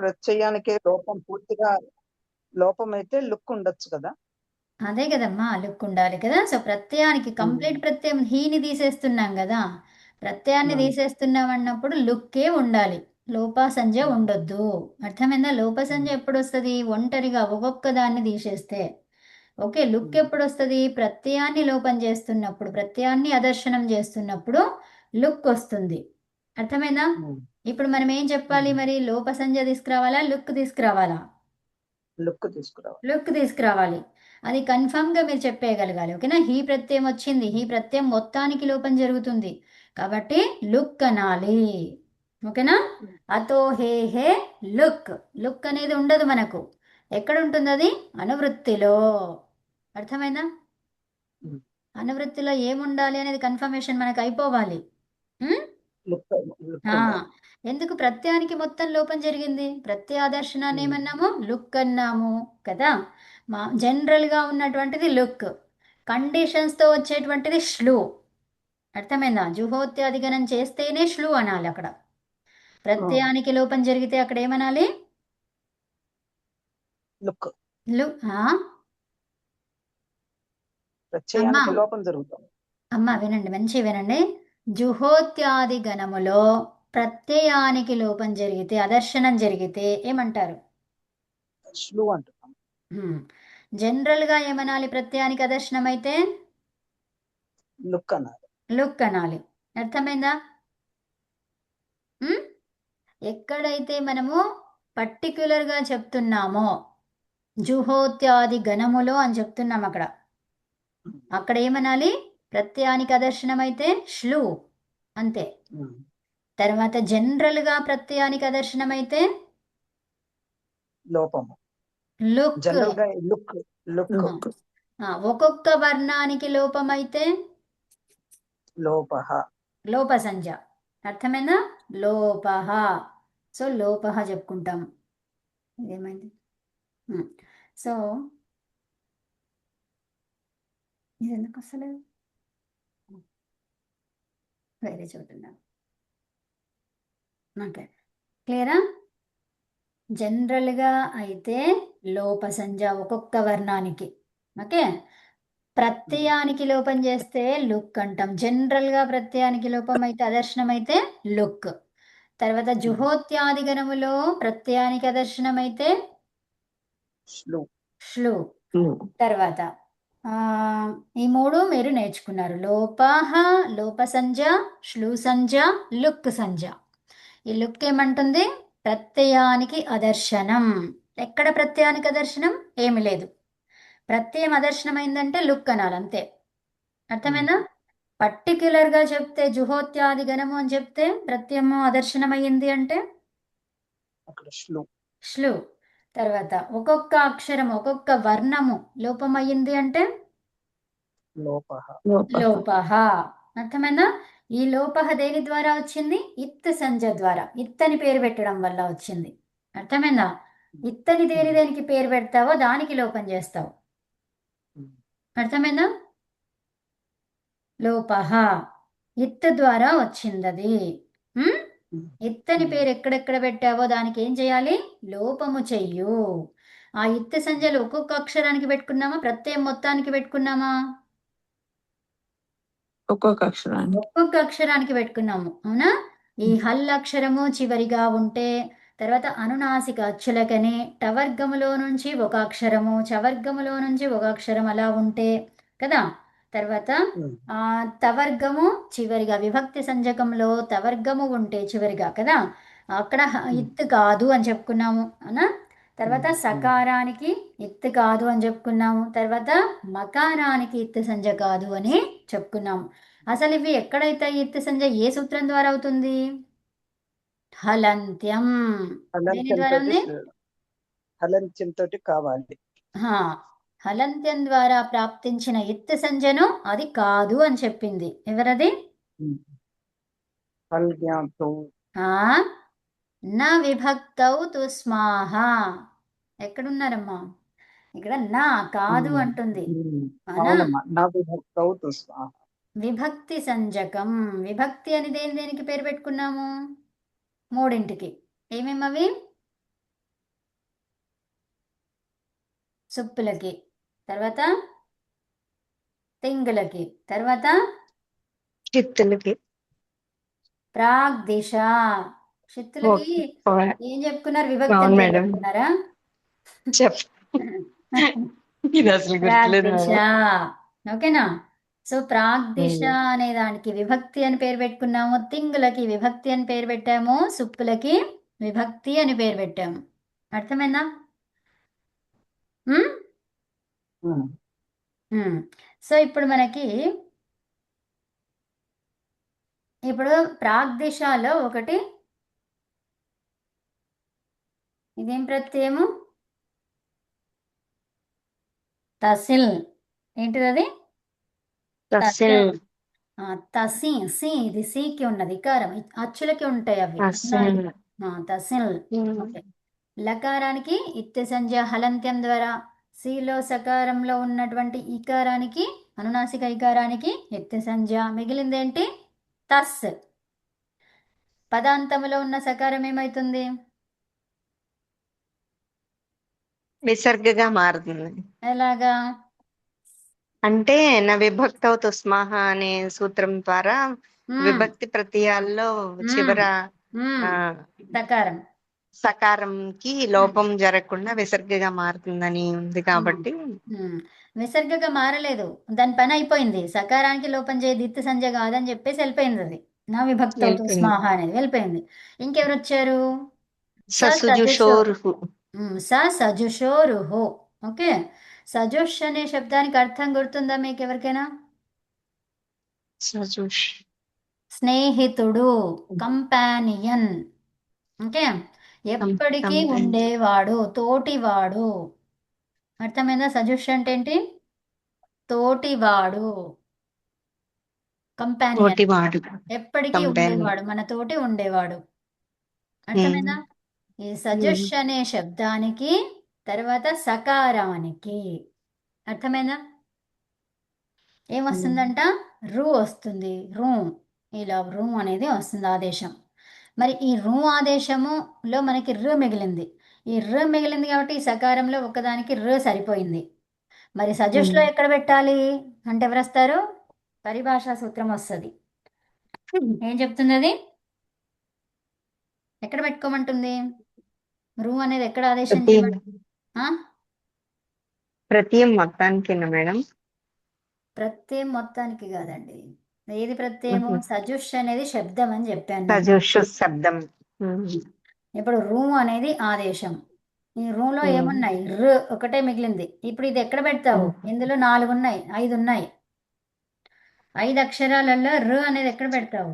ప్రత్యయానికే లోపం పూర్తిగా లోపం అయితే లుక్ ఉండొచ్చు కదా. అదే కదమ్మా, లుక్ ఉండాలి కదా. సో ప్రత్యయానికి కంప్లీట్ ప్రత్యయం హీని తీసేస్తున్నాం కదా, ప్రత్యయాన్ని తీసేస్తున్నాం అన్నప్పుడు లుక్కే ఉండాలి, లోపాసంజ ఉండొద్దు. అర్థమైందా? లోపసంజ ఎప్పుడు వస్తుంది? ఒంటరిగా ఒక్కొక్క దాన్ని తీసేస్తే. ఓకే, లుక్ ఎప్పుడు వస్తుంది? ప్రత్యయాన్ని లోపం చేస్తున్నప్పుడు, ప్రత్యయాన్ని అదర్శనం చేస్తున్నప్పుడు లుక్ వస్తుంది. అర్థమైందా? ఇప్పుడు మనం ఏం చెప్పాలి మరి? లోపసంజ తీసుకురావాలా, లుక్ తీసుకురావాలా? లుక్ తీసుకురావాలి. లుక్ తీసుకురావాలి. అది కన్ఫామ్గా మీరు చెప్పేయగలగాలి. ఓకేనా? హీ ప్రత్యయం వచ్చింది, హీ ప్రత్యయం మొత్తానికి లోపం జరుగుతుంది కాబట్టి లుక్ అనాలి. ఓకేనా? అతో హే హే లుక్. లుక్ అనేది ఉండదు మనకు. ఎక్కడ ఉంటుంది అది? అనువృత్తిలో. అర్థమైందా? అనువృత్తిలో ఏముండాలి అనేది కన్ఫర్మేషన్ మనకు అయిపోవాలి. లుక్ లుక్ ఆ, ఉండాలి. ఎందుకు ప్రత్యయానికి మొత్తం లోపం జరిగింది? ప్రత్యాదర్శనాన్ని ఏమన్నాము? లుక్ అన్నాము కదా. జనరల్గా ఉన్నటువంటిది లుక్, కండిషన్స్తో వచ్చేటువంటిది శ్లు. అర్థమైందా? జుహోత్యాదిగణం చేస్తేనే శ్లు అనాలి అక్కడ. ప్రత్యయానికి లోపం జరిగితే అక్కడ ఏమనాలి? లుక్. లు అమ్మా, ప్రత్యయానికి లోపం జరుగుతుంది. అమ్మా వినండి, మంచి వినండి. జుహోత్యాది గణములో ప్రత్యయానికి లోపం జరిగితే, అదర్శనం జరిగితే ఏమంటారు? శ్లు అంటున్నాం. జనరల్గా ఏమనాలి? ప్రత్యయానికి అదర్శనం అయితే లుక్ అన్నారు. లుక్ అనాలి. అర్థమైందా? ఎక్కడైతే మనము పర్టిక్యులర్గా చెప్తున్నామో జుహోత్యాది గణములో అని చెప్తున్నాం అక్కడ, అక్కడ ఏమనాలి? ప్రత్యయానికి అదర్శనం అయితే శ్లు అంతే. తర్వాత జనరల్గా ప్రత్యయానికి అదర్శనం అయితే లోపము. లుక్. జనరల్ గా లుక్ లుక్. ఒక్కొక్క వర్ణానికి లోపం అయితే లోపహ. లోపసంజ. అర్థమైందా? లోపహ. సో లోపహ చెప్పుకుంటాం. ఇదేమైంది? సో ఇది ఎందుకు వస్తలేదు? వేరే చోటున్నాను. ఓకే, క్లియరా? జనరల్గా అయితే లోపసంజ ఒక్కొక్క వర్ణానికి. ఓకే, ప్రత్యయానికి లోపం చేస్తే లుక్ అంటాం. జనరల్గా ప్రత్యయానికి లోపం అయితే అదర్శనం అయితే లుక్. తర్వాత జుహోత్యాది గణములో ప్రత్యయానికి అదర్శనం అయితే శ్లు. శ్లు. తర్వాత ఈ మూడు మీరు నేర్చుకున్నారు: లోపహ, లోపసంజ, శ్లు సంజ, లుక్ సంజ. ఈ లుక్ ఏమంటుంది? ప్రత్యయానికి అదర్శనం. ఎక్కడ ప్రత్యయానికి అదర్శనం? ఏమి లేదు. ప్రత్యయం అదర్శనమైందంటే లుక్ అనాలి అంతే. అర్థమైందా? పర్టిక్యులర్గా చెప్తే జుహోత్యాది గణము అని చెప్తే ప్రత్యయము అదర్శనమయ్యింది అంటే అక్కడ శ్లు. శ్లు. తర్వాత ఒక్కొక్క అక్షరం, ఒక్కొక్క వర్ణము లోపమయ్యింది అంటే లోపహ. లోపహ. అర్థమైందా? ఈ లోపహ దేని ద్వారా వచ్చింది? ఇత్ సంజ ద్వారా. ఇత్తని పేరు పెట్టడం వల్ల వచ్చింది. అర్థమైందా? ఇత్తని దేనికి పేరు పెడతావో దానికి లోపం చేస్తావు. అర్థమైందా? లోపహ ఇత్ ద్వారా వచ్చిందది. ఇత్తని పేరు ఎక్కడెక్కడ పెట్టావో దానికి ఏం చేయాలి? లోపము చెయ్యు. ఆ ఇత్ సంజలు ఒక్కొక్క అక్షరానికి పెట్టుకున్నామా, ప్రత్యయం మొత్తానికి పెట్టుకున్నామా? ఒక్కొక్క అక్షరానికి పెట్టుకున్నాము, అవునా? ఈ హల్ అక్షరము చివరిగా ఉంటే, తర్వాత అనునాసిక అచ్చులకని టవర్గములో నుంచి ఒక అక్షరము, చవర్గములో నుంచి ఒక అక్షరం అలా ఉంటే కదా. తర్వాత తవర్గము చివరిగా, విభక్తి సంజకంలో తవర్గము ఉంటే చివరిగా కదా, అక్కడ ఇత్ కాదు అని చెప్పుకున్నాము, అవునా? తర్వాత సకారానికి ఇత్ కాదు అని చెప్పుకున్నాము. తర్వాత మకారానికి ఇత్ సంజ కాదు అని చెప్పుకున్నాము. అసలు ఇవి ఎక్కడైతే ఇత్ సంజ ఏ సూత్రం ద్వారా అవుతుంది? హలంత్యం. దేని ద్వారా ఉంది? హలంత్యం తోటి కావాలి. హలంత్యం ద్వారా ప్రాప్తించిన ఇత్ సంజను అది కాదు అని చెప్పింది. ఎవరది? నా విభక్తౌ తుస్మాహ. ఎక్కడున్నారమ్మా? ఇక్కడ నా కాదు అంటుంది. విభక్తి సంజకం. విభక్తి అని దేనికి పేరు పెట్టుకున్నాము? మూడింటికి. ఏమేమవి? సుప్పులకి, తర్వాత తింగులకి, తర్వాత చిత్తులకి. ప్రాగ్దిశ. షిత్తులకి ఓకే. ఏం చెప్పుకున్నారు? విభక్తి అవును అని పేరు మేడం. పెట్టుకున్నారా? చెప్ ఇది అసలు గుర్తులేదు ప్రాగ్దిశ. మేడం. ఓకేనా? సో ప్రాగ్దిశ ఉమ్. అనే దానికి విభక్తి అని పేరు పెట్టుకున్నాము, తింగులకి విభక్తి అని పేరు పెట్టాము, సుప్పులకి విభక్తి అని పేరు పెట్టాము. అర్థమైందా? ఉమ్? ఉమ్. ఉమ్. సో ఇప్పుడు మనకి ఇప్పుడు ప్రాగ్దిశలో ఒకటి ఇదేం ప్రత్యయము? తసిల్. ఏంటిది అది? తసిల్. తసిల్. తసి, సి, ఇది సికి ఉన్నది ఇకారం, అచ్చులకి ఉంటాయి అవి. తసిల్. తసిల్. ఓకే. లకారానికి ఇత్తె సంజ్ఞ హలంత్యం ద్వారా, సిలో సకారంలో ఉన్నటువంటి ఈకారానికి అనునాసిక ఈకారానికి ఎత్తె సంజ్ఞ, మిగిలిందేంటి? తస్. పదాంతములో ఉన్న సకారం ఏమైతుంది? విసర్గగా మారుతుంది. ఎలాగా? అంటే నా విభక్తౌ స్మాహ అనే సూత్రం ద్వారా మ్మ్. విభక్తి ప్రత్యయాల్లో చివర మ్మ్. ఆ సకారం. సకారంకి లోపం జరగకుండా విసర్గగా మారుతుందని ఉంది కాబట్టి విసర్గగా మారలేదు, దాని పని అయిపోయింది. సకారానికి లోపం చేయ దిత్త సంజ్ఞ కాదని చెప్పేసి వెళ్ళిపోయింది అది. నా విభక్తౌ వెళ్ళిపోయింది. స్మాహ అనేది వెళ్ళిపోయింది. ఇంకెవరు వచ్చారు? ససుజుషోరుహు. సజుషోరుహు. ఓకే. సజుష్ అనే శబ్దానికి అర్థం గుర్తుందా మీకు ఎవరికైనా? సజుష్. స్నేహితుడు, కంపానియన్. ఓకే. ఎప్పటికీ కంపానియన్. ఉండేవాడు, తోటివాడు. అర్థమైందా? సజుష్ అంటే ఏంటి? తోటివాడు, కంపానియన్. తోటివాడు. ఎప్పటికీ కంపానియన్. ఉండేవాడు, మన తోటి ఉండేవాడు. అర్థమైందా? ఈ సజుష్ అనే శబ్దానికి తర్వాత సకారానికి అర్థమైందా? ఏమొస్తుందంట? రు వస్తుంది. రు, ఇలా రు అనేది వస్తుంది ఆదేశం. మరి ఈ రు ఆదేశములో మనకి రు మిగిలింది. ఈ రు మిగిలింది కాబట్టి ఈ సకారంలో ఒకదానికి రు సరిపోయింది. మరి సజుష్లో ఎక్కడ పెట్టాలి అంటే ఎవరు వస్తారు? పరిభాషా సూత్రం వస్తుంది. ఏం చెప్తుంది అది? ఎక్కడ పెట్టుకోమంటుంది? రు అనేది ఎక్కడ ఆదేశం చేయమంటుంది? ప్రత్యయం మొత్తానికి మేడం. ప్రత్యయం మొత్తానికి కాదండి. ఏది ప్రత్యయము? సజుష్ అనేది శబ్దం అని చెప్పాను నేను. సజుషు శబ్దం. ఇప్పుడు రు అనేది ఆదేశం. ఈ రూలో ఏమున్నాయి? ర్ ఒకటే మిగిలింది. ఇప్పుడు ఇది ఎక్కడ పెడతావు? ఇందులో 4 ఉన్నాయి, 5 ఉన్నాయి. 5 అక్షరాలలో ర్ అనేది ఎక్కడ పెడతావు?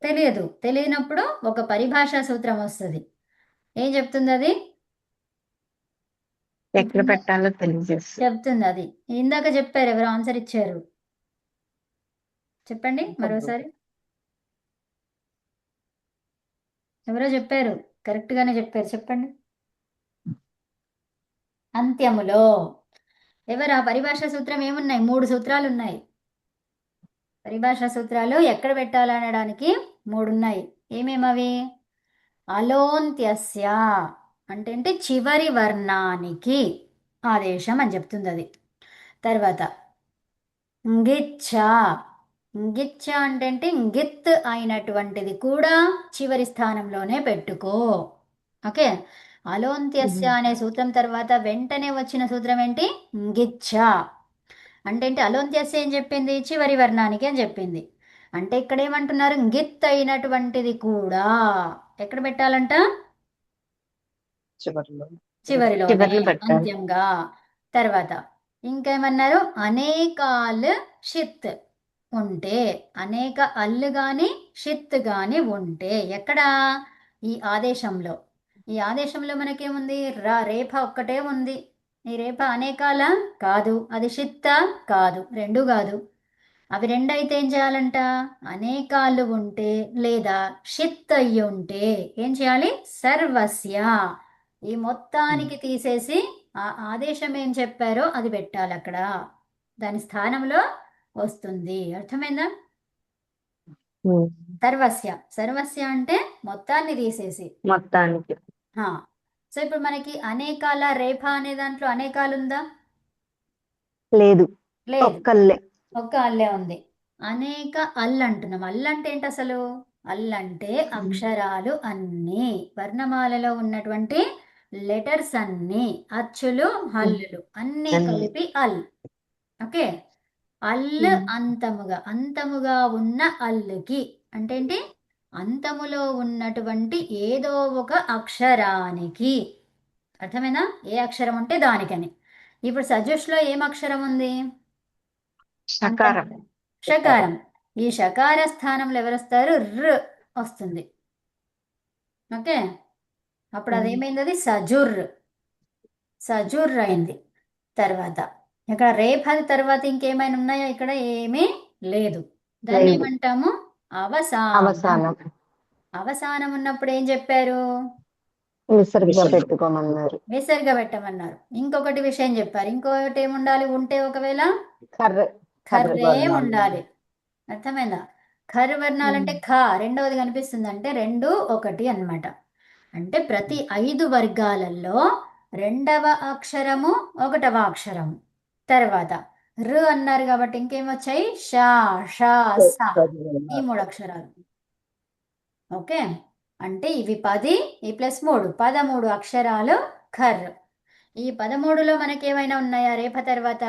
తెలియదు. తెలియనప్పుడు ఒక పరిభాషా సూత్రం వస్తుంది. ఏం చెప్తుంది అది? ఎక్కడ పెట్టాలో తెలియజేస్తుంది. చెప్తుంది అది. ఇందాక చెప్పారు, ఎవరు ఆన్సర్ ఇచ్చారు చెప్పండి మరోసారి. ఎవరో చెప్పారు, కరెక్ట్ గానే చెప్పారు, చెప్పండి. అంత్యములో. ఎవరు? ఆ పరిభాషా సూత్రం ఏమున్నాయి? 3 సూత్రాలు ఉన్నాయి. పరిభాషా సూత్రాలు ఎక్కడ పెట్టాలనడానికి 3 ఉన్నాయి. ఏమేమవి? అలోంత్యస్య అంటే చివరి వర్ణానికి ఆదేశం అని చెప్తుంది అది. తర్వాత గిచ్చ. గిచ్చ అంటే గిత్ అయినటువంటిది కూడా చివరి స్థానంలోనే పెట్టుకో. ఓకే. అలోంత్యస్య అనే సూత్రం తర్వాత వెంటనే వచ్చిన సూత్రం ఏంటి? గిచ్చ. అంటే అలోంత్యస్య ఏం చెప్పింది? చివరి వర్ణానికి అని చెప్పింది. అంటే ఇక్కడ ఏమంటున్నారు? గిత్ అయినటువంటిది కూడా ఎక్కడ పెట్టాలంట? చివరిలోనే, అంత్యంగా. తర్వాత ఇంకేమన్నారు? అనేకాల్ షిత్ ఉంటే, అనేక అల్లు గాని షిత్ గాని ఉంటే ఎక్కడ? ఈ ఆదేశంలో. ఈ ఆదేశంలో మనకేముంది? రేఫ ఒక్కటే ఉంది. ఈ రేఫ అనేకాల కాదు, అది షిత్త కాదు, 2 కాదు. అవి 2 అయితే ఏం చేయాలంట? అనేకాలు ఉంటే లేదా షిత్ అయ్యి ఉంటే ఏం చేయాలి? సర్వస్య, ఈ మొత్తానికి తీసేసి ఆ ఆదేశం ఏం చెప్పారో అది పెట్టాలి అక్కడ, దాని స్థానంలో వస్తుంది. అర్థమైందా? సర్వస్య. సర్వస్య అంటే మొత్తాన్ని తీసేసి. మొత్తానికి. సో ఇప్పుడు మనకి అనేకాల రేఫ అనే దాంట్లో అనేకాలు ఉందా? లేదు, లేదు, ఒక్కళ్ళే. ఒక్క అల్లే ఉంది. అనేక అల్ అంటున్నాం. అల్ అంటే ఏంటి అసలు? అల్ అంటే అక్షరాలు అన్నీ, వర్ణమాలలో ఉన్నటువంటి లెటర్స్ అన్నీ, అచ్చులు హల్లులు అన్నీ అన్నీ. కలిపి అల్. ఓకే, అల్ అంతముగా ఉన్న అల్లుకి అంటే ఏంటి? అంతములో ఉన్నటువంటి ఏదో ఒక అక్షరానికి. అర్థమైనా? ఏ అక్షరం ఉంటే దానికని. ఇప్పుడు సజుష్లో ఏం అక్షరం ఉంది? షకారం. షకారం. ఈ షకార స్థానంలో ఎవరు వస్తారు? ర్ వస్తుంది. ఓకే, అప్పుడు అదేమైంది? అది సజుర్ అయింది. తర్వాత ఇక్కడ రేఫల్ తర్వాత ఇంకేమైనా ఉన్నాయా? ఇక్కడ ఏమీ లేదు. దాన్ని లేదు. ఏమంటాము? అవసానం. అవసానం. అవసానం ఉన్నప్పుడు ఏం చెప్పారు? విసర్గ పెట్టుకోమన్నారు. విసర్గ పెట్టమన్నారు. ఇంకొకటి విషయం చెప్పారు. ఇంకొకటి ఏముండాలి ఉంటే? ఒకవేళ కర్ర. ఖర్రే ఉండాలి. అర్థమైందా? ఖర్ వర్ణాలంటే ఖ రెండవది కనిపిస్తుంది అంటే 2 1 అన్నమాట. అంటే ప్రతి 5 వర్గాలలో రెండవ అక్షరము ఒకటవ అక్షరము. తర్వాత ర్ అన్నారు కాబట్టి ఇంకేమొచ్చాయి? షా, షా, సా, ఈ 3 అక్షరాలు. ఓకే, అంటే ఇవి 10 ఈ +3 13 అక్షరాలు ఖర్. ఈ 13లో మనకేమైనా ఉన్నాయా రేప తర్వాత?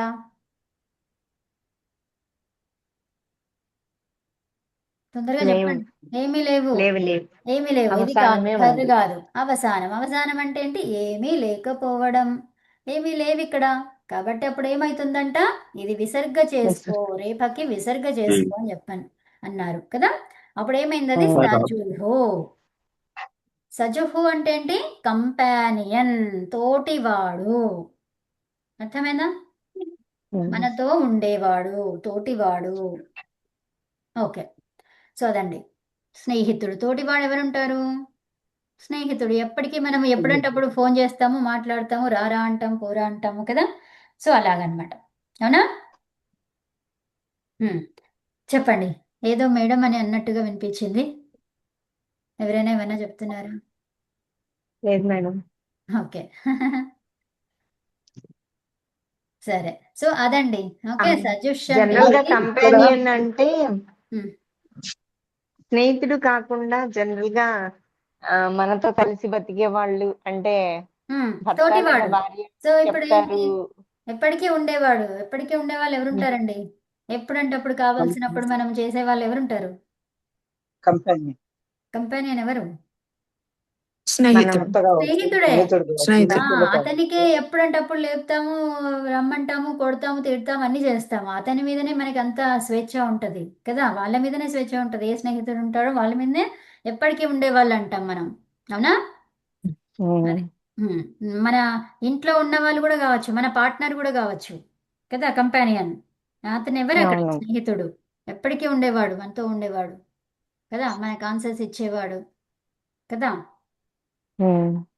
తొందరగా లేవు. చెప్పండి. ఏమీ లేవు. లేవు లేవు. ఏమీ లేవు. ఇది కాదు, అవసానమే ఖర్ ఉంది. కాదు, అవసానం. అవసానం అంటే ఏంటి? ఏమీ లేకపోవడం. ఏమీ లేవు ఇక్కడ. కాబట్టి అప్పుడు ఏమైతుందంట? ఇది విసర్గ చేసుకో, రేపకి విసర్గ చేసుకో అని చెప్పాను అన్నారు కదా. అప్పుడు ఏమైంది? అది సజుహు. సజుహు అంటే ఏంటి? కంపానియన్, తోటివాడు. అర్థమైందా? మనతో ఉండేవాడు, తోటివాడు. ఓకే, సో అదండి స్నేహితుడు. తోటివాడు ఎవరుంటారు? స్నేహితుడు. ఎప్పటికీ మనం ఎప్పుడంటే అప్పుడు ఫోన్ చేస్తాము, మాట్లాడతాము, రారా అంటాము, పోరా అంటాము కదా. సో అలాగనమాట. అవునా? చెప్పండి. ఏదో మేడం అని అన్నట్టుగా వినిపించింది. ఎవరైనా ఏమైనా చెప్తున్నారా? లేదు మేడం. ఓకే. సరే, సో అదండి. ఓకే, సజెష్ అంటే జనరల్ గా ఏంటి? కంపానియన్ అంటే ఉమ్, స్నేహితుడు కాకుండా జనరల్ గా మనతో కలిసి బతికే వాళ్ళు అంటే భర్త లేదా తోటివాడు. భార్య సో ఇప్పుడు ఏంటి? చెప్తారు. ఎప్పటికీ ఉండేవాడు. ఎప్పటికీ ఉండేవాళ్ళు ఎవరుంటారండి? ఎప్పుడంటే అప్పుడు కావాల్సినప్పుడు మనం చేసే వాళ్ళు ఎవరుంటారు? కంపెనీ కంపానియన్ ఎవరు? స్నేహితుడు. స్నేహితుడే. స్నేహితుడు. అతనికే ఎప్పుడంటే అప్పుడు లేపుతాము, రమ్మంటాము, కొడతాము, తిడతాము, అన్ని చేస్తాము. అతని మీదనే మనకి అంత స్వేచ్ఛ ఉంటది కదా. వాళ్ళ మీదనే స్వేచ్ఛ ఉంటది. ఏ స్నేహితుడు ఉంటాడో వాళ్ళ మీదనే ఎప్పటికీ ఉండేవాళ్ళు అంటాం మనం. అవునా? అది. మన ఇంట్లో ఉన్న వాళ్ళు కూడా కావచ్చు, మన పార్ట్నర్ కూడా కావచ్చు కదా, కంపానియన్. అతను ఎవరు అక్కడ? అవును. స్నేహితుడు. ఎప్పటికీ ఉండేవాడు, మనతో ఉండేవాడు కదా, మనకు ఆన్సర్స్ ఇచ్చేవాడు కదా.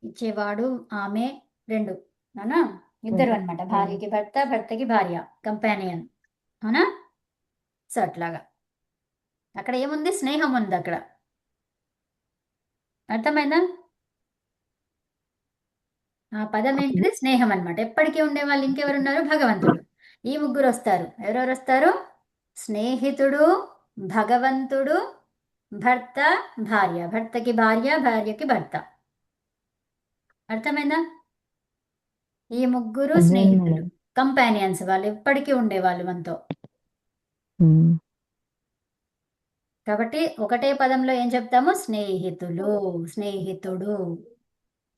ఇచ్చేవాడు, ఆమె, 2 అవునా? ఇద్దరు అనమాట. భార్యకి భర్త, భర్తకి భార్య, కంపానియన్. అవునా? సో అట్లాగా అక్కడ ఏముంది? స్నేహం ఉంది అక్కడ. అర్థమైందా? ఆ పదం ఏంటిది? స్నేహం అన్నమాట. ఎప్పటికీ ఉండేవాళ్ళు ఇంకెవరున్నారు? భగవంతుడు. ఈ ముగ్గురు వస్తారు. ఎవరెవరు వస్తారు? స్నేహితుడు, భగవంతుడు, భర్త, భార్య. భర్తకి భార్య, భార్యకి భర్త. అర్థమైందా? ఈ ముగ్గురు స్నేహితులు, కంపానియన్స్. వాళ్ళు ఎప్పటికీ ఉండేవాళ్ళు మనతో. కాబట్టి ఒకటే పదంలో ఏం చెప్తాము? స్నేహితులు, స్నేహితుడు.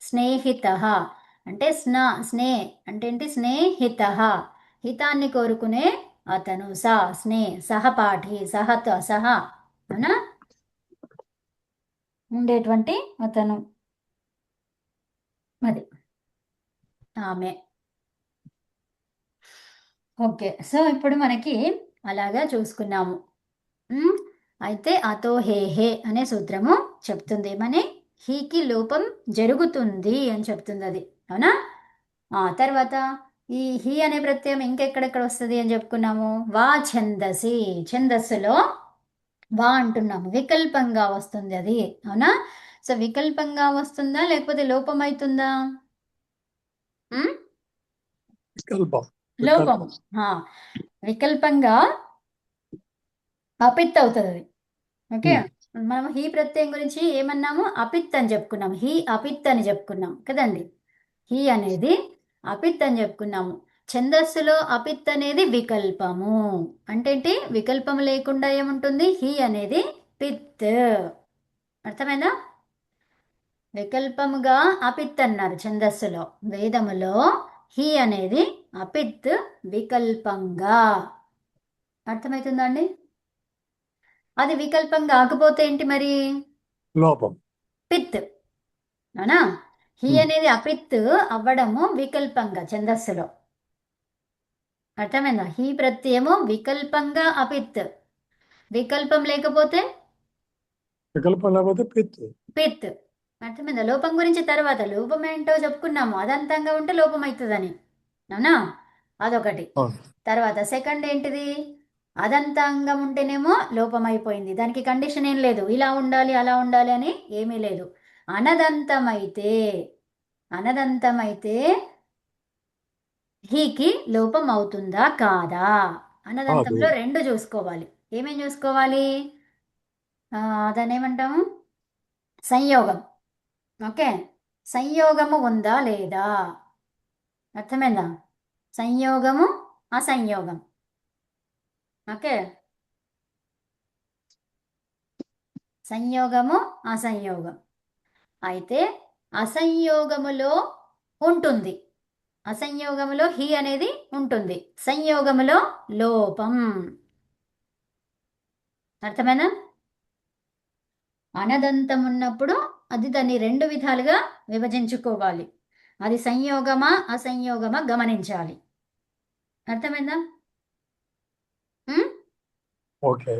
స్నేహిత అంటే స్నే అంటే ఏంటి? స్నేహిత, హితాన్ని కోరుకునే అతను. సహపాఠి, సహ అవునా? ఉండేటువంటి అతను. అది ఆమె. ఓకే, సో ఇప్పుడు మనకి అలాగా చూసుకున్నాము. అయితే అతో హే హే అనే సూత్రము చెప్తుంది ఏమని? హీకి లోపం జరుగుతుంది అని చెప్తుంది అది. అవునా? తర్వాత ఈ హీ అనే ప్రత్యయం ఇంకెక్కడెక్కడ వస్తుంది అని చెప్పుకున్నాము? వా ఛందస్సులో వా అంటున్నాము, వికల్పంగా వస్తుంది అది. అవునా? సో వికల్పంగా వస్తుందా లేకపోతే లోపం అవుతుందా? ఉమ్? వికల్పం లోపం. ఆ, వికల్పంగా అపిత్ అవుతుంది అది. ఓకే, మనం హీ ప్రత్యయం గురించి ఏమన్నాము? అపిత్ అని చెప్పుకున్నాం. హీ అపిత్ అని చెప్పుకున్నాం కదండి. హీ అనేది అపిత్ అని చెప్పుకున్నాము. ఛందస్సులో అపిత్ అనేది వికల్పము. అంటే ఏంటి? వికల్పం లేకుండా ఏముంటుంది? హీ అనేది పిత్. అర్థమైందా? వికల్పముగా అపిత్ అన్నారు ఛందస్సులో. వేదములో హీ అనేది అపిత్ వికల్పంగా. అర్థమవుతుందా అండి? అది వికల్పం కాకపోతే ఏంటి మరి? లోపం. పిత్. అవునా? హీ అనేది అపిత్ అవ్వడము వికల్పంగా ఛందస్సులో. అర్థమైందా? హీ ప్రత్యయము వికల్పంగా అపిత్. వికల్పం లేకపోతే వికల్పం లేకపోతే పిత్. పిత్. అర్థమైందా? లోపం గురించి తర్వాత లోపం ఏంటో చెప్పుకున్నాము. అదంతంగా ఉంటే లోపం అవుతుందని. అవునా? అదొకటి. తర్వాత సెకండ్ ఏంటిది? అదంతాంగం ఉంటేనేమో లోపం అయిపోయింది. దానికి కండిషన్ ఏం లేదు, ఇలా ఉండాలి అలా ఉండాలి అని ఏమీ లేదు. అనదంతమైతే హీకి లోపం అవుతుందా కాదా? అనదంతంలో రెండు చూసుకోవాలి. ఏమేం చూసుకోవాలి? దాన్ని ఏమంటాము? సంయోగం. ఓకే, సంయోగము ఉందా లేదా? అర్థమైందా? సంయోగము అసంయోగం. ఓకే, సంయోగము అసంయోగం. అయితే అసంయోగములో ఉంటుంది. అసంయోగములో హీ అనేది ఉంటుంది. సంయోగములో లోపం. అర్థమైనా? అనదంతం ఉన్నప్పుడు అది దాన్ని రెండు విధాలుగా విభజించుకోవాలి. అది సంయోగమా అసంయోగమా గమనించాలి. అర్థమైందా? ఓకే.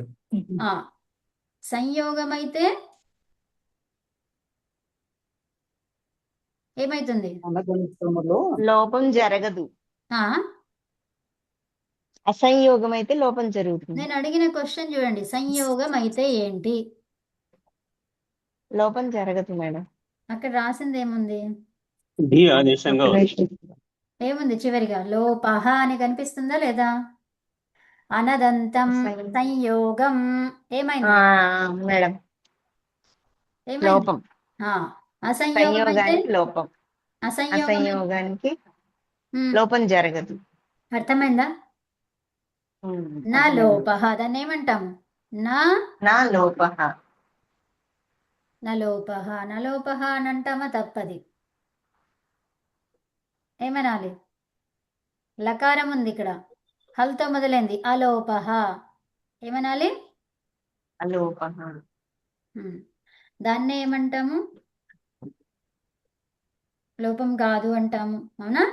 సంయోగమైతే ఏమైతుంది? అనగంతములో లోపం జరగదు. ఆ, అసంయోగం అయితే లోపం జరుగుతుంది. నేను అడిగిన క్వశ్చన్ చూడండి. సంయోగం అయితే ఏంటి? లోపం జరగదు మేడం. అక్కడ రాసింది ఏముంది? డి ఆదేశంగా ఉంది. ఏముంది చివరిగా? లోపహ అని కనిపిస్తుందా లేదా? అనదంతం సంయోగం ఏమైంది? మేడం ఏమైంది? లోపం. అసంయోగం అయితే సంయోగానికి లోపం. అసంయోగం అసంయోగానికి లోపం జరగదు. అర్థమైందా? నా లోపహ దాన్ని ఏమంటాము? నా లోపహ. నలోపహ. నలోపహ అని అంటామా? తప్పది. ఏమనాలి? లకారం ఉంది ఇక్కడ, హల్తో మొదలైంది. అలోపహ. ఏమనాలి? అలోపహ. దాన్నే ఏమంటాము? లోపం కాదు అంటాము. అవునా?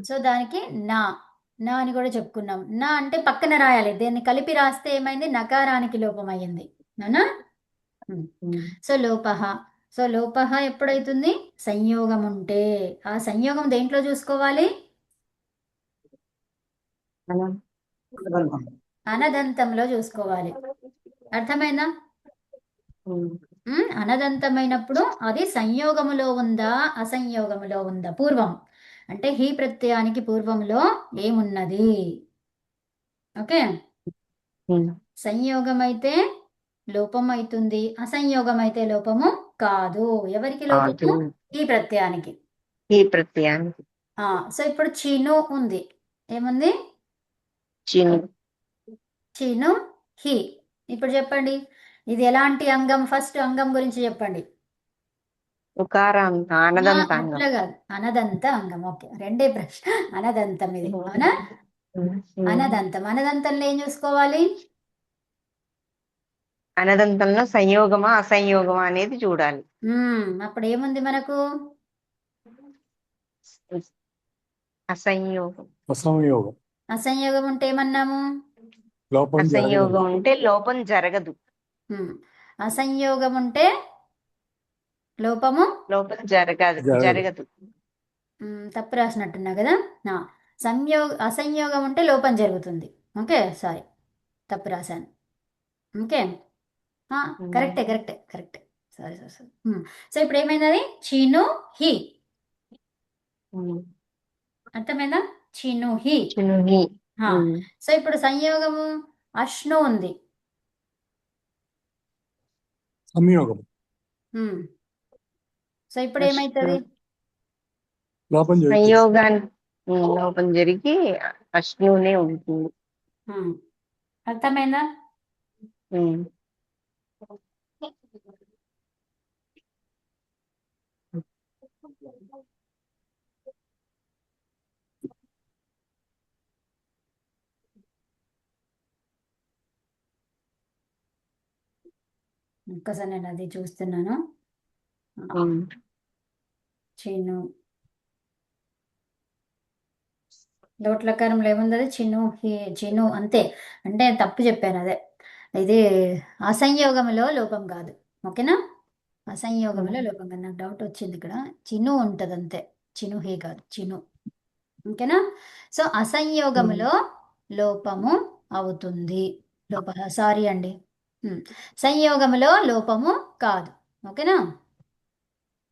సో దానికి నా నా అని కూడా చెప్పుకున్నాం. నా అంటే పక్కన రాయాలి. దీన్ని కలిపి రాస్తే ఏమైంది? నకారానికి లోపం అయ్యింది. అవునా? సో లోపహ. సో లోపహ ఎప్పుడైతుంది? సంయోగం ఉంటే. ఆ సంయోగం దేంట్లో చూసుకోవాలి? అనదంతంలో చూసుకోవాలి. అర్థమైందా? అనదంతమైనప్పుడు అది సంయోగములో ఉందా అసంయోగములో ఉందా? పూర్వం అంటే హీ ప్రత్యయానికి పూర్వంలో ఏమున్నది? ఓకే, సంయోగం అయితే లోపం అవుతుంది, అసంయోగం అయితే లోపము కాదు. ఎవరికి లోపము? ఈ ప్రత్యయానికి. ఈ ప్రత్యయానికి. సో ఇప్పుడు చిను ఉంది. ఏముంది? చిను. చిను హి. ఇప్పుడు చెప్పండి, ఇది ఎలాంటి అంగం? ఫస్ట్ అంగం గురించి చెప్పండి. ఉకారాంత. అనదంతాంగం. అట్లా కాదు, అనదంత అంగం. ఓకే, రెండే ప్రశ్న. అనదంతం ఇది. అవునా? అనదంతం. అనదంతంలో ఏం చూసుకోవాలి? అనదంతంలో సంయోగమా అసంయోగమా అనేది చూడాలి. అప్పుడు ఏముంది మనకు? అసంయోగం. అసంయోగం. అసంయోగం ఉంటే ఏమన్నాము? అసంయోగం ఉంటే లోపం జరగదు. అసంయోగం ఉంటే లోపం జరగదు. తప్పు రాసినట్టున్నా కదా. అసంయోగం ఉంటే లోపం జరుగుతుంది. ఓకే, సారీ, తప్పు రాశాను. ఓకే, కరెక్టే. సరే సరే సరే సో ఇప్పుడు ఏమైంది అది చిను హి అర్థమైందా చిను హి చినుహి హా. సో ఇప్పుడు సంయోగము అశ్ను ఉంది సంయోగం ఉమ్. సో ఇప్పుడు ఏమైతుంది లోపం జరుగుతుంది. సంయోగానికి లోపం జరిగి అశ్నునే ఉంటుంది. ఉమ్. అర్థమైందా ఉమ్. ఒక్కసారి నేను అది చూస్తున్నాను ఉమ్. చిను లోట్లకారంలో ఏముంది అది చిను హి చిను అంతే అంటే తప్పు చెప్పాను అదే ఇది అసంయోగంలో లోపం కాదు ఓకేనా అసంయోగంలో లోపం కాదు నాకు డౌట్ వచ్చింది ఇక్కడ చిను ఉంటుంది అంతే చిను హి కాదు చిను ఓకేనా సో అసంయోగములో లోపము అవుతుంది సారీ అండి సంయోగములో లోపము కాదు ఓకేనా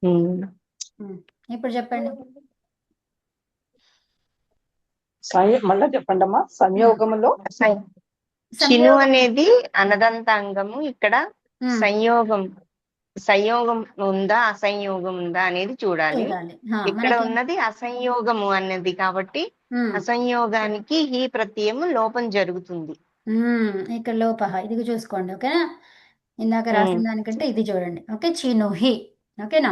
ఉమ్. ఇప్పుడు చెప్పండి మళ్ళా చెప్పండి అమ్మా సంయోగములో చిను సంయోగం అనేది అనదంతాంగము. ఇక్కడ ఉమ్, సంయోగం ఉందా అసంయోగం ఉందా అనేది చూడాలి. చూడాలి ఇక్కడ మనకి ఉన్నది అసంయోగము అన్నది కాబట్టి ఉమ్, అసంయోగానికి హీ ప్రత్యయము లోపం జరుగుతుంది. ఇక్కడ లోపహ ఇది చూసుకోండి ఓకేనా ఇందాక రాసిన దానికంటే ఇది చూడండి ఓకే చిను హి ఓకేనా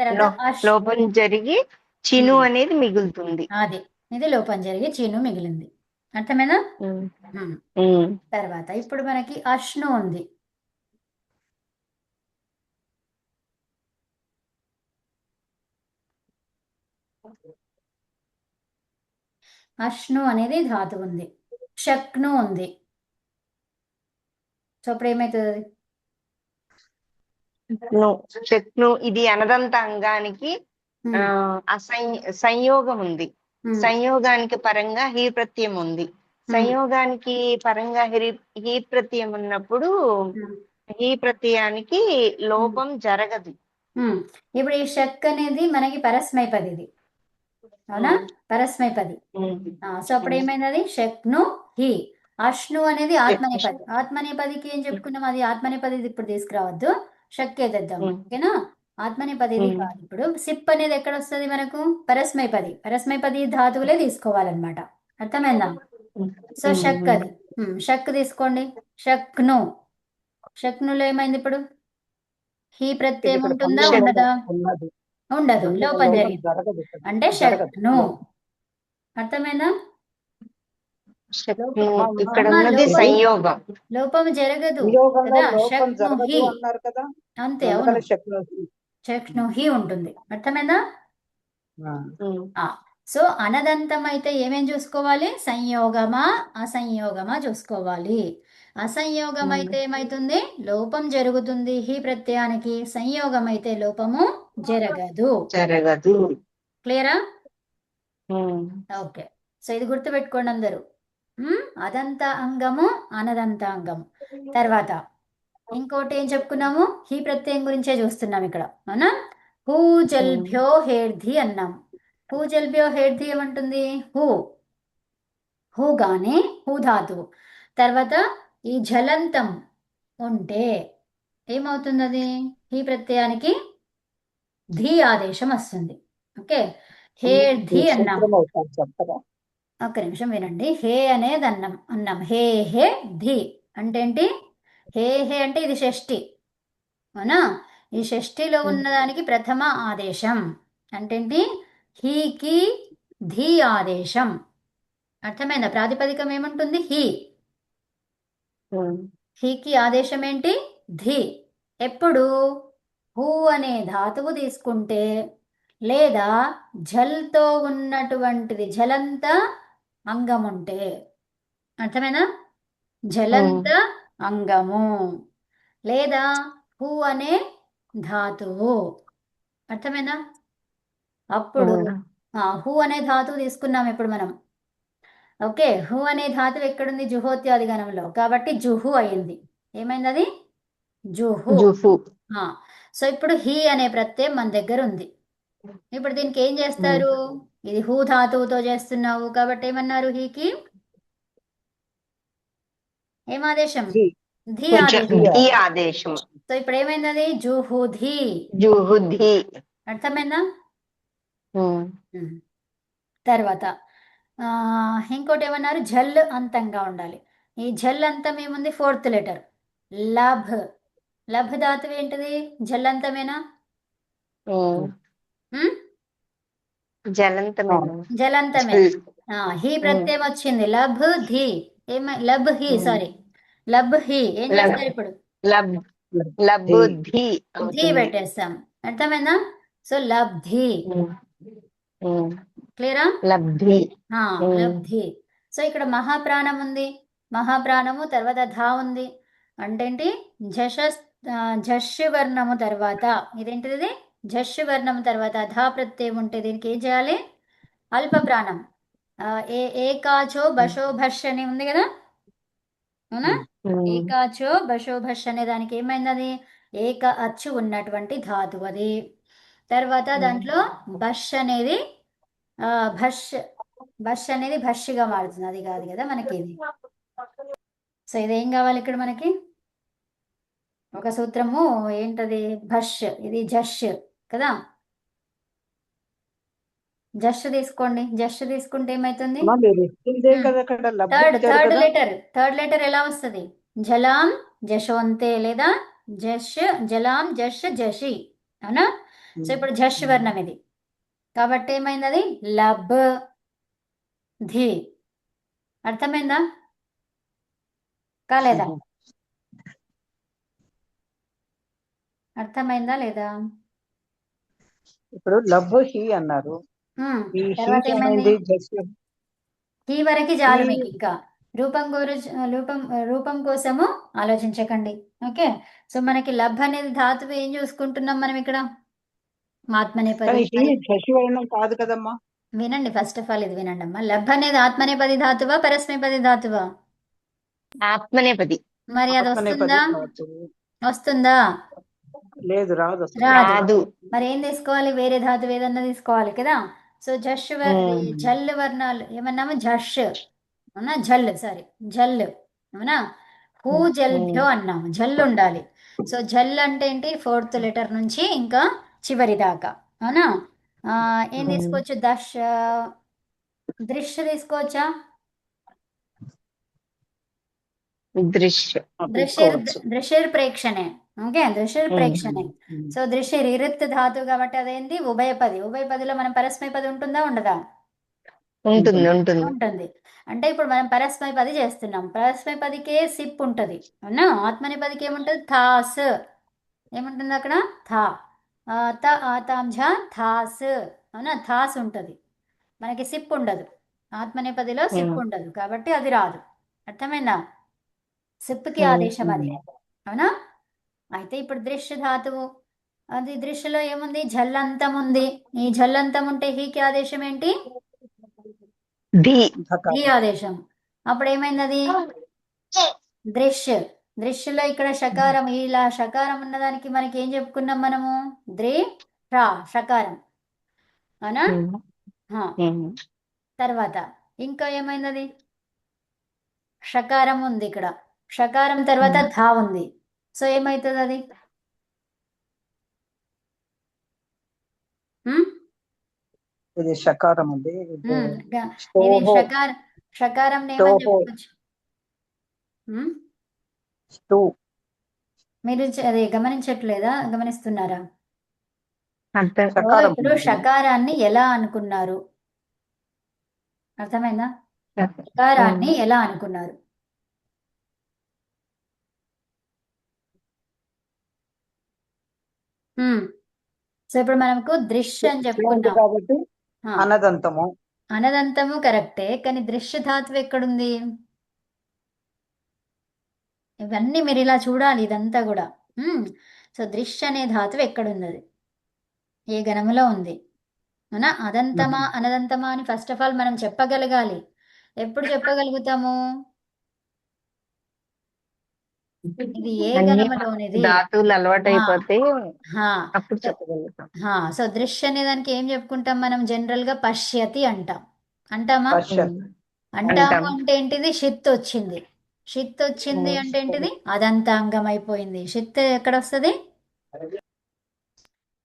తర్వాత లోపం జరిగి చిను ఉమ్. అనేది మిగులుతుంది. అది ఇది లోపం జరిగి చిను మిగిలింది అర్థమేనా ఉమ్. ఉమ్. ఉమ్. తర్వాత ఇప్పుడు మనకి అశ్ను ఉంది అశ్ను అనేది ధాతువు ఉంది షక్ను ఉంది సో అప్పుడు ఏమవుతుంది చెక్ను ఇది అనదంత అంగానికి ఉమ్, సంయోగం ఉంది. ఉమ్, సంయోగానికి పరంగా హీ ప్రత్యయం ఉంది. సంయోగానికి పరంగా హీ ప్రత్యయం ఉన్నప్పుడు ఉమ్, హీ ప్రత్యయానికి లోపం జరగదు. ఉమ్. ఇప్పుడు ఈ షక్ అనేది మనకి పరస్మైపది ఇది అవునా పరస్మైపది సో అప్పుడు ఏమైంది షక్ను హి అశ్ను అనేది ఆత్మనేపది ఆత్మనేపదికి ఏం చెప్పుకున్నాం అది ఆత్మనేపది ఇప్పుడు తీసుకురావద్దు షక్కే తెద్దాం ఓకేనా ఆత్మనేపది కాదు ఇప్పుడు సిప్ అనేది ఎక్కడ వస్తుంది మనకు పరస్మైపది ధాతువులే తీసుకోవాలన్నమాట అర్థమైందా సో షక్ అది షక్ తీసుకోండి షక్నులో ఏమైంది ఇప్పుడు హీ ప్రత్యయం ఇక్కడ ఉంటుందా సంయోగం ఉండదా ఉన్నది. ఉండదు లోపం జరిగింది జరగదు ఇక్కడ. అంటే జరగదు. షక్ను అర్థమైందా ఇక్కడ ఉన్నది సంయోగం. లోపం జరగదు సంయోగంలో కదా లోపం షక్ను జరగదు హి అన్నారు కదా అంతే అవును అందుకని శక్ను. షక్ను హి ఉంటుంది అర్థమైందా సో అనదంతం అయితే ఏమేం చూసుకోవాలి సంయోగమా అసంయోగమా చూసుకోవాలి అసంయోగం అయితే ఏమైతుంది లోపం జరుగుతుంది హి ప్రత్యయానికి సంయోగం అయితే లోపము జరగదు క్లియరా ఓకే సో ఇది గుర్తుపెట్టుకోండి అందరూ అదంత అంగము అనదంత అంగము తర్వాత ఇంకోటి ఏం చెప్పుకున్నాము హీ ప్రత్యయం గురించే చూస్తున్నాం ఇక్కడ అవునా హూజల్భ్యో హేర్ధి అన్నాము హూజల్భ్యో హేర్ధి ఏమంటుంది హూ గానే హూ ధాతువు తర్వాత ఈ జలంతం ఉంటే ఏమవుతుంది అది హీ ప్రత్యయానికి ధీ ఆదేశం వస్తుంది ఓకే హేర్ధి అన్నాం సూత్రం అవుతారు చెప్తారా ఒక్క నిమిషం వినండి హే అనేది అన్నాం హే హే ధి అంటే ఏంటి హే హే అంటే ఇది షష్ఠి అవునా ఈ షష్ఠిలో ఉన్నదానికి ప్రథమ ఆదేశం అంటే ఏంటి హీకి ధీ ఆదేశం అర్థమైందా ప్రాతిపదికం ఏముంటుంది హీకి ఆదేశం ఏంటి ధి ఎప్పుడు హూ అనే ధాతువు తీసుకుంటే లేదా జల్తో ఉన్నటువంటిది జలంత అంగం ఉంటే అర్థమేనా జలంత అంగము లేదా హూ అనే ధాతువు అర్థమేనా అప్పుడు హూ అనే ధాతువు తీసుకున్నాం ఇప్పుడు మనం ఓకే హూ అనే ధాతువు ఎక్కడుంది జుహోత్యాది గణంలో కాబట్టి జుహు అయింది ఏమైంది అది జుహు సో ఇప్పుడు హీ అనే ప్రత్యయం మన దగ్గర ఉంది. ఇప్పుడు దీనికి ఏం చేస్తారు? ఇది హూ ధాతువుతో చేస్తున్నావు కాబట్టి ఏమన్నారు? హీకి ఏం ఆదేశం? ధీ. ధీ ధీ ఆదేశం. ధీ ఆదేశం. సో ఇప్పుడు ఏమైంది? జుహుధి. జుహుధి. అర్థమైందా? తర్వాత ఇంకోటి ఏమన్నారు? జల్ అంతంగా ఉండాలి. ఈ జల్ అంతం ఏముంది? 4th letter Labh. లభ్ ధాతువు ఏంటిది? జల్ అంతమేనా? జలంతమైన జలంతమే. హీ ప్రత్యయం వచ్చింది. Labh ధీ. Labh he, sorry Labh he. ఏం చేస్తారు ఇప్పుడు? లబుద్ధి ధీ అవుతుంది. పెట్టేస్తాం. అర్థమైందా? సో లబ్ధి. క్లియరా? లబ్ధి. లబ్ధి. సో ఇక్కడ మహాప్రాణం ఉంది. మహాప్రాణము తర్వాత ధా ఉంది. అంటే ఏంటి? జష్ వర్ణము తర్వాత ఇదేంటిది? జష్ వర్ణము తర్వాత ధా ప్రత్యయం ఉంటే దీనికి ఏం చేయాలి? అల్ప ప్రాణం. ఏకాచో బషో భష్ అని ఉంది కదా, అవునా? ఏకాచో బషో భష్ అనే దానికి ఏమైంది? అది ఏక అచ్చు ఉన్నటువంటి ధాతువు అది. తర్వాత దాంట్లో బష్ అనేది భష్ అనేది భష్గా మారుతుంది. అది కాదు కదా మనకి ఇది. సో ఇదేం కావాలి ఇక్కడ మనకి? ఒక సూత్రము ఏంటది? భష్. ఇది జష్ కదా. జష్ తీసుకోండి. జష్ తీసుకుంటే ఏమైతుంది? అమ్మా, మీరు ఇదే కదా అక్కడ లబ్ధి ఇచ్చారు థర్డ్ కదా. లెటర్. థర్డ్ లెటర్ ఎలా వస్తుంది? జలాం జశోంతే లేదా జష్ జలాం జష్ జషి, అవునా? సో ఇప్పుడు జష్ వర్ణం ఇది కాబట్టి ఏమైంది? అది లబ్ ధి. అర్థమైందా? కాలేదా? అర్థమైందా లేదా? ఇప్పుడు లబ్ హీ అన్నారు. ఈ హీ తర్వాత ఏమైంది? ఏమైంది? జస్ట్ హీ వరకు చాలు హీ. మీకు. ఇంకా రూపం గురించి రూపం కోసము ఆలోచించకండి. ఓకే. సో మనకి లబ్ అనేది ధాతువు ఏం చూసుకుంటున్నాం మనం ఇక్కడ? ఆత్మనేపది. కానీ హీ శశివర్ణం కాదు కదమ్మా. వినండి, ఫస్ట్ ఆఫ్ ఆల్ ఇది వినండి అమ్మా. లబ్ అనేది ఆత్మనేపది ధాతువా పరస్మైపది ధాతువా? ఆత్మనేపది. మరి అది ఆత్మనేపది వస్తుందా? ధాతువు. వస్తుందా? లేదు, రాదు అసలు. రాదు. మరి ఏం తీసుకోవాలి? వేరే ధాతువు ఏదన్నా తీసుకోవాలి కదా. సో జల్ వర్ణాలు ఏమన్నాము? జష్, అవునా? జల్, సారీ జల్, అవునా? హూ జల్భ్యో అన్నాము. జల్ ఉండాలి. సో జల్ అంటే ఏంటి? 4th లెటర్ నుంచి ఇంకా చివరి దాకా, అవునా? ఏం తీసుకోవచ్చు? దృశ్య తీసుకోవచ్చా? దృశ్యర్ ప్రేక్షణే. ఓకే, దృశ్యర్ ప్రేక్షణే. సో దృశ్యర్ ఇరుత్ ధాతు కాబట్టి అదేంటి? ఉభయపది. ఉభయపదిలో మనం పరస్మైపది ఉంటుందా ఉండదా? ఉంటుంది. అంటే ఇప్పుడు మనం పరస్మైపది చేస్తున్నాం. పరస్మైపదికే సిప్ ఉంటుంది, అవునా? ఆత్మనేపదికి ఏముంటుంది? థాస్. ఏముంటుంది అక్కడ? థా. ఆతాంఝ థాస్, అవునా? థాస్ ఉంటుంది. మనకి సిప్ ఉండదు. ఆత్మనేపదిలో సిప్ ఉండదు కాబట్టి అది రాదు. అర్థమైందా? సిప్కి ఆదేశం అది, అవునా? అయితే ఇప్పుడు దృశ్య ధాతువు, అది దృశ్యలో ఏముంది? జల్లంతం ఉంది. ఈ జల్లంతం ఉంటే హీకి ఆదేశం ఏంటి? ధీ ఆదేశం. అప్పుడు ఏమైంది? అది దృశ్యలో ఇక్కడ షకారం. ఇలా షకారం ఉన్నదానికి మనకి ఏం చెప్పుకున్నాం మనము? షకారం, అవునా? తర్వాత ఇంకా ఏమైంది? అది షకారం ఉంది ఇక్కడ. షకారం తర్వాత ధా ఉంది. సో ఏమవుతుంది? అది ఇది షకారం ఉంది. ఇది షకారం ఏమని చెప్పుకోవచ్చు? మీరు అది గమనించట్లేదా? గమనిస్తున్నారా? ఇప్పుడు షకారాన్ని ఎలా అనుకున్నారు? అర్థమైందా? షకారాన్ని ఎలా అనుకున్నారు? సో ఇప్పుడు మనకు దృశ్య అని చెప్పుకున్నాం కాబట్టి అనదంతము. అనదంతము కరెక్టే, కానీ దృశ్య ధాతువు ఎక్కడుంది? ఇవన్నీ మీరు ఇలా చూడాలి, ఇదంతా కూడా. సో దృశ్య అనే ధాతువు ఎక్కడున్నది? ఏ గణములో ఉంది? అవునా? అదంతమా అనదంతమా అని ఫస్ట్ ఆఫ్ ఆల్ మనం చెప్పగలగాలి. ఎప్పుడు చెప్పగలుగుతాము? ఇది ఏ అన్ని గణములోనిది? ధాతువులు అలవాటు అయిపోతే హా. అప్పుడు చెప్పగలుగుతాం. సో దృశ్య అనే దానికి ఏం చెప్పుకుంటాం మనం జనరల్ గా పశ్యతి అంటాం. అంటామా? పశ్యత్ అంటాము అంటాం. అంటే ఏంటిది? షిత్ వచ్చింది. షిత్ వచ్చింది అంటే ఏంటిది? అదంతాంగం అయిపోయింది. షిత్ ఎక్కడ వస్తుంది?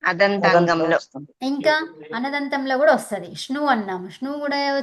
అదంతాంగంలో వస్తుంది. ఇంకా అనదంతంలో కూడా వస్తుంది. స్ను అన్నాము. స్ను కూడా